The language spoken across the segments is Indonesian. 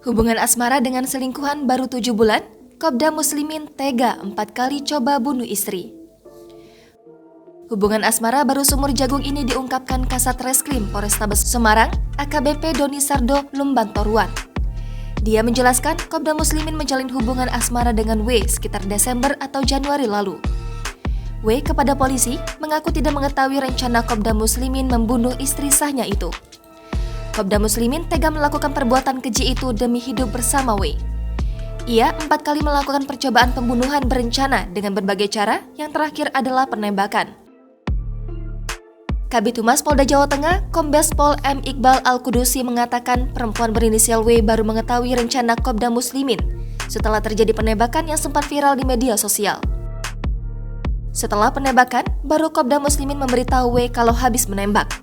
Hubungan asmara dengan selingkuhan baru 7 bulan, Kopda Muslimin tega 4 kali coba bunuh istri. Hubungan asmara baru sumur jagung ini diungkapkan Kasat Reskrim Polrestabes Semarang, AKBP Doni Sardo Lumbantoruan. Dia menjelaskan Kopda Muslimin menjalin hubungan asmara dengan W sekitar Desember atau Januari lalu. W kepada polisi mengaku tidak mengetahui rencana Kopda Muslimin membunuh istri sahnya itu. Kopda Muslimin tega melakukan perbuatan keji itu demi hidup bersama W. Ia 4 kali melakukan percobaan pembunuhan berencana dengan berbagai cara, yang terakhir adalah penembakan. Kabid Humas Polda Jawa Tengah, Kombes Pol M. Iqbal Al-Kudusi mengatakan perempuan berinisial W baru mengetahui rencana Kopda Muslimin setelah terjadi penembakan yang sempat viral di media sosial. Setelah penembakan, baru Kopda Muslimin memberitahu W kalau habis menembak.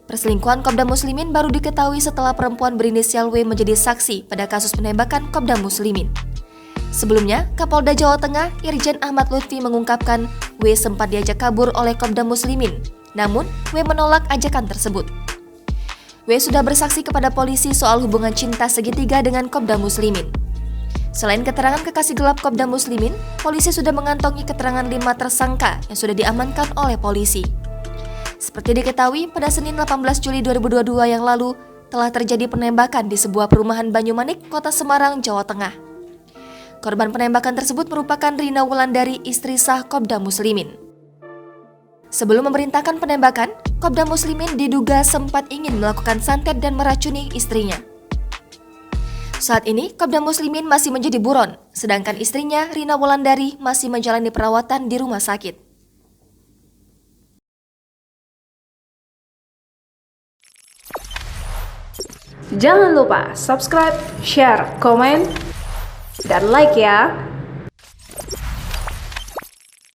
Perselingkuhan Kopda Muslimin baru diketahui setelah perempuan berinisial W menjadi saksi pada kasus penembakan Kopda Muslimin. Sebelumnya, Kapolda Jawa Tengah, Irjen Ahmad Lutfi mengungkapkan W sempat diajak kabur oleh Kopda Muslimin, namun W menolak ajakan tersebut. W sudah bersaksi kepada polisi soal hubungan cinta segitiga dengan Kopda Muslimin. Selain keterangan kekasih gelap Kopda Muslimin, polisi sudah mengantongi keterangan 5 tersangka yang sudah diamankan oleh polisi. Seperti diketahui, pada Senin 18 Juli 2022 yang lalu, telah terjadi penembakan di sebuah perumahan Banyumanik, Kota Semarang, Jawa Tengah. Korban penembakan tersebut merupakan Rina Wulandari, istri sah Kopda Muslimin. Sebelum memerintahkan penembakan, Kopda Muslimin diduga sempat ingin melakukan santet dan meracuni istrinya. Saat ini, Kopda Muslimin masih menjadi buron, sedangkan istrinya, Rina Wulandari, masih menjalani perawatan di rumah sakit. Jangan lupa subscribe, share, komen, dan like ya!